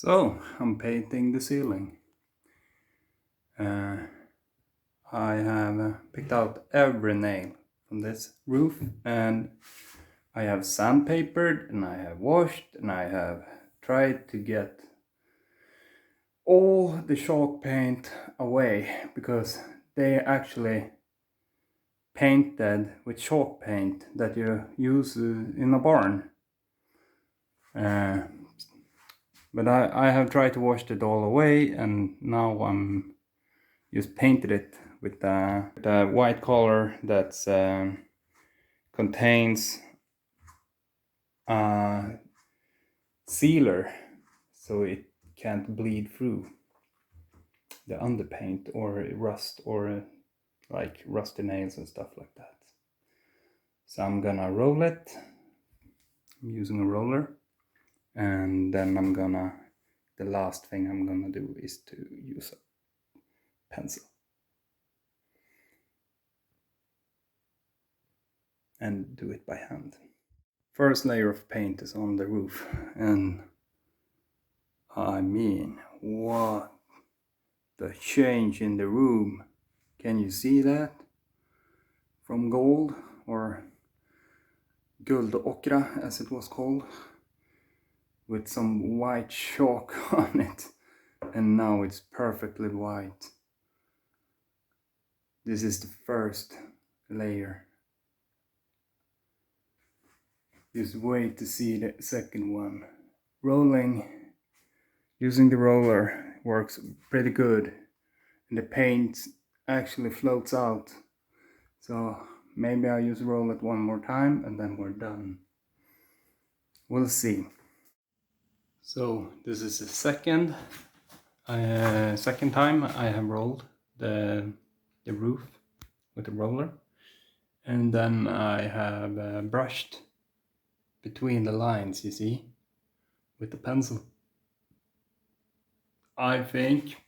So I'm painting the ceiling. I have picked out every nail from this roof, and I have sandpapered, and I have washed, and I have tried to get all the chalk paint away, because they actually painted with chalk paint that you use in a barn. But I have tried to wash it all away, and now I'm just painted it with the white color that contains a sealer, so it can't bleed through the underpaint or rust or like rusty nails and stuff like that. So I'm gonna roll it. I'm using a roller, and then the last thing I'm gonna do is to use a pencil and do it by hand. First layer of paint is on the roof, and I mean, what the change in the room. Can you see that? From gold, or guldokra as it was called, with some white chalk on it, and now it's perfectly white. This is the first layer. Just wait to see the second one. Rolling, using the roller works pretty good, and the paint actually floats out. So maybe I'll just roll it one more time and then we're done. We'll see. So this is the second time I have rolled the roof with the roller, and then I have brushed between the lines, you see, with the pencil. I think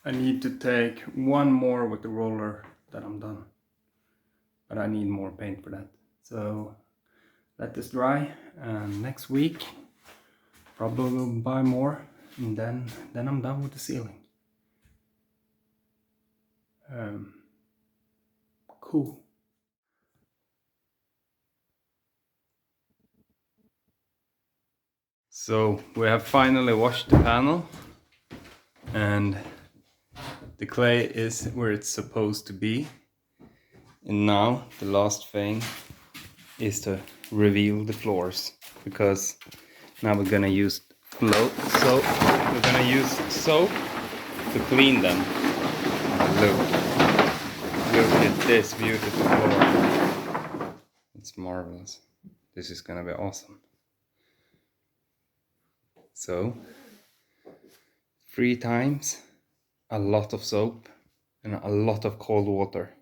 I need to take one more with the roller, then I'm done. But I need more paint for that. So let this dry, and next week probably will buy more, and then I'm done with the ceiling. Cool. So we have finally washed the panel, and the clay is where it's supposed to be. And now the last thing is to reveal the floors, because now we're gonna use soap. We're gonna use soap to clean them. Look at this beautiful floor. It's marvelous. This is gonna be awesome. So 3 times a lot of soap and a lot of cold water.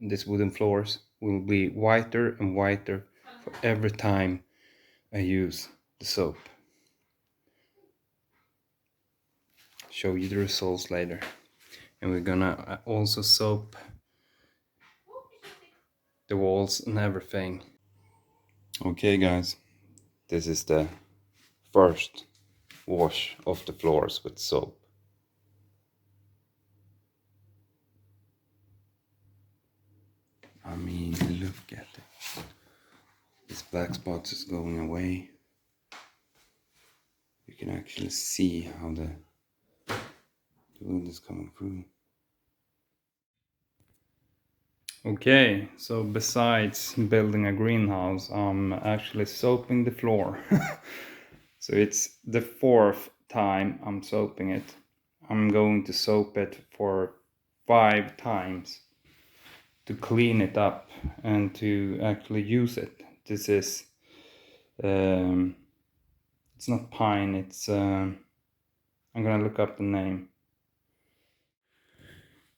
And these wooden floors will be whiter and whiter for every time I use the soap. Show you the results later. And we're gonna also soap the walls and everything. Okay guys, this is the first wash of the floors with soap. I mean, look at it. This black spot is going away. You can actually see how the wood is coming through. Okay, so besides building a greenhouse, I'm actually soaping the floor. So it's the 4th time I'm soaping it. I'm going to soap it for 5 times to clean it up and to actually use it. This is it's not pine, it's I'm gonna look up the name.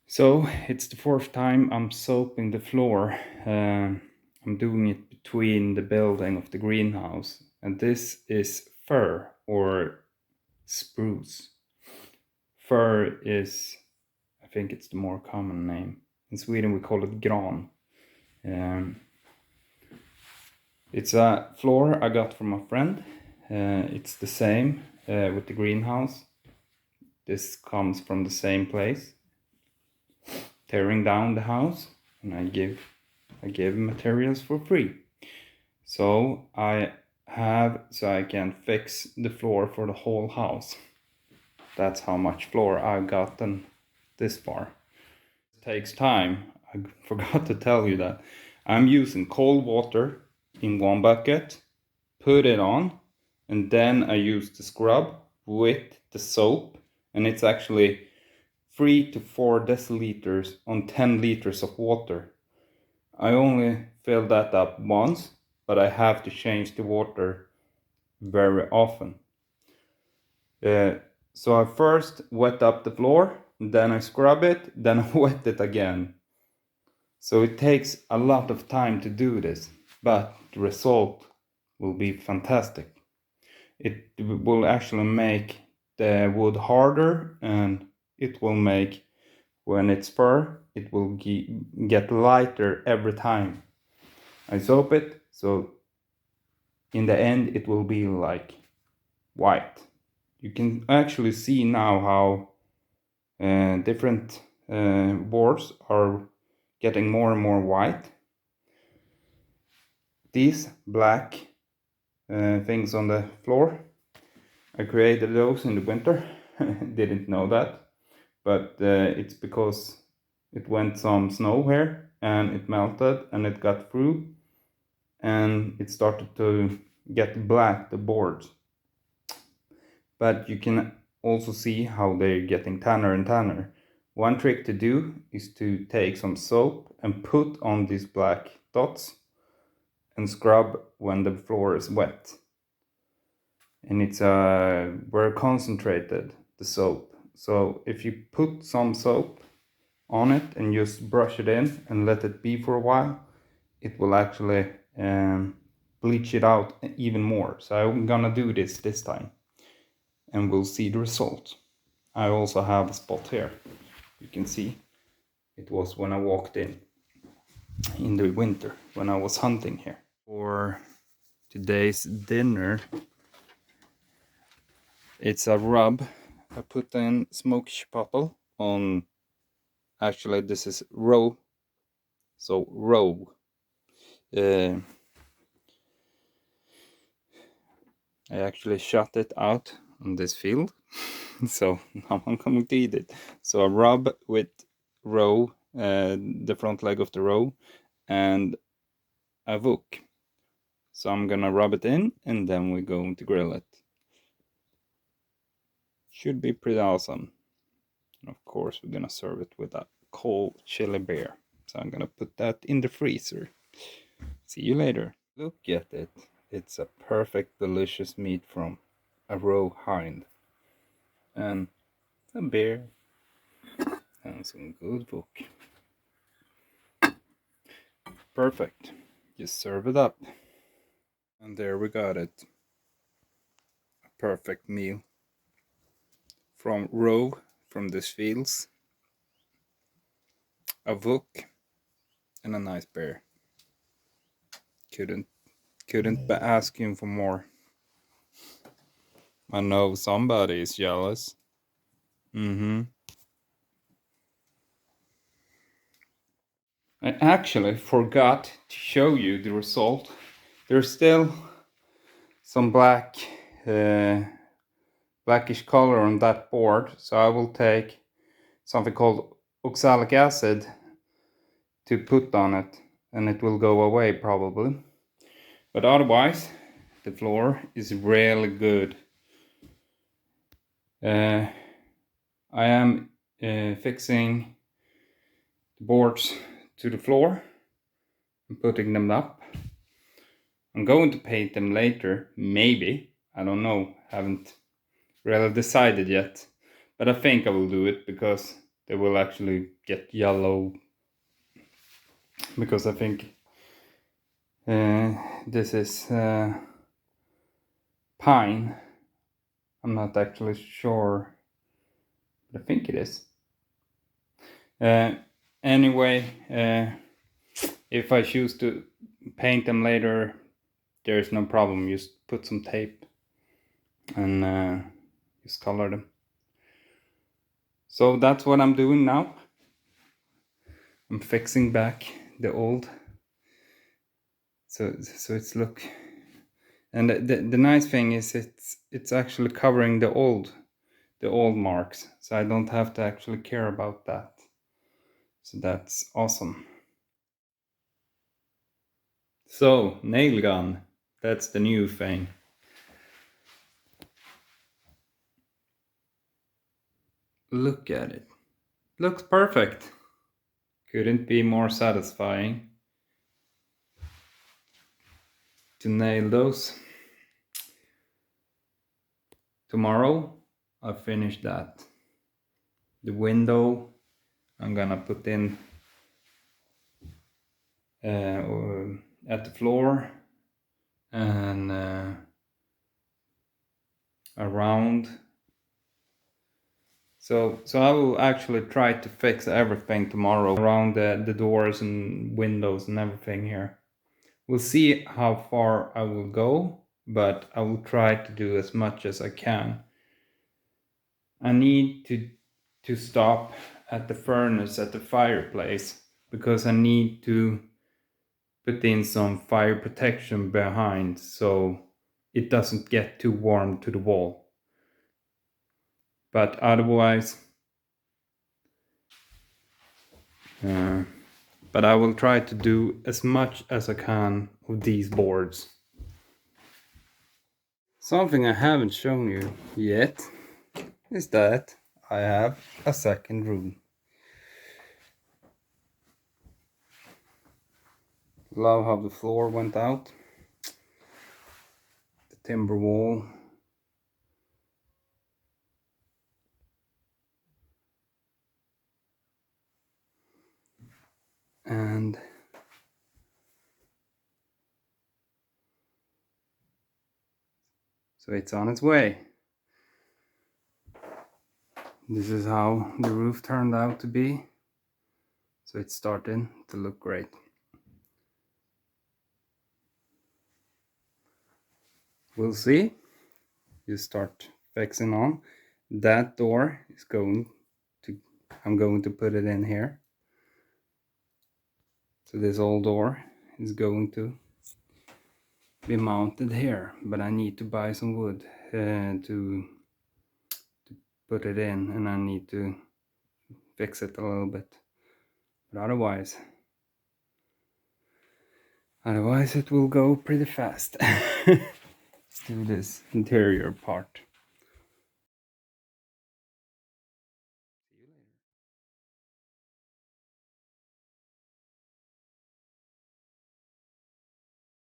So it's the 4th time I'm soaping the floor. I'm doing it between the building of the greenhouse, and this is fir or spruce. Fir is, I think it's the more common name. In Sweden we call it gran. It's a floor I got from a friend. It's the same with the greenhouse. This comes from the same place. Tearing down the house, and I give materials for free. So I can fix the floor for the whole house. That's how much floor I've gotten this far. It takes time. I forgot to tell you that. I'm using cold water in one bucket, put it on, and then I use the scrub with the soap, and it's actually 3 to 4 deciliters on 10 liters of water. I only fill that up once, but I have to change the water very often. So I first wet up the floor, then I scrub it, then I wet it again. So it takes a lot of time to do this, but the result will be fantastic. It will actually make the wood harder, and it will make, when it's fur, it will get lighter every time I soap it. So in the end it will be like white. You can actually see now how different boards are getting more and more white. These black things on the floor, I created those in the winter. Didn't know that, but it's because it went some snow here and it melted and it got through and it started to get black, the boards. But you can also see how they're getting tanner and tanner. One trick to do is to take some soap and put on these black dots and scrub when the floor is wet. And it's very concentrated, the soap. So if you put some soap on it and just brush it in and let it be for a while, it will actually bleach it out even more. So I'm gonna do this time and we'll see the result. I also have a spot here. You can see it was when I walked in the winter when I was hunting here. For today's dinner, it's a rub. I put in smoked chipotle on, actually this is raw, so raw. I actually shot it out on this field, so now I'm going to eat it. So a rub with roe, the front leg of the roe, and a wok. So I'm gonna rub it in, and then we're going to grill it. Should be pretty awesome. And of course, we're gonna serve it with a cold chili beer. So I'm gonna put that in the freezer. See you later. Look at it. It's a perfect, delicious meat from a raw hind. And a beer. And some good wok. Perfect. Just serve it up. And there we got it. A perfect meal. From raw, from these fields. A wok. And a nice beer. Couldn't be asking for more. I know somebody is jealous. I actually forgot to show you the result. There's still some blackish color on that board, so I will take something called oxalic acid to put on it, and it will go away probably. But otherwise, the floor is really good. I am fixing the boards to the floor and putting them up. I'm going to paint them later, maybe. I don't know, haven't really decided yet. But I think I will do it because they will actually get yellow. Because I think this is pine. I'm not actually sure, but I think it is. Anyway, if I choose to paint them later, there's no problem. Just put some tape and just color them. So that's what I'm doing now. I'm fixing back the old, so it's look, and the nice thing is it's actually covering the old marks, so I don't have to actually care about that. So that's awesome. So nail gun, that's the new thing. Look at it. Looks perfect. Couldn't be more satisfying to nail those. Tomorrow I'll finish that. The window I'm gonna put in at the floor and around. So I will actually try to fix everything tomorrow around the doors and windows and everything here. We'll see how far I will go, but I will try to do as much as I can. I need to stop at the furnace, at the fireplace, because I need to put in some fire protection behind so it doesn't get too warm to the wall. But otherwise, but I will try to do as much as I can of these boards. Something I haven't shown you yet is that I have a second room. Love how the floor went out, the timber wall. And so it's on its way. This is how the roof turned out to be. So it's starting to look great. We'll see. You start fixing on. That door is I'm going to put it in here. So this old door is going to be mounted here, but I need to buy some wood to put it in, and I need to fix it a little bit. But otherwise it will go pretty fast. Let's do this interior part.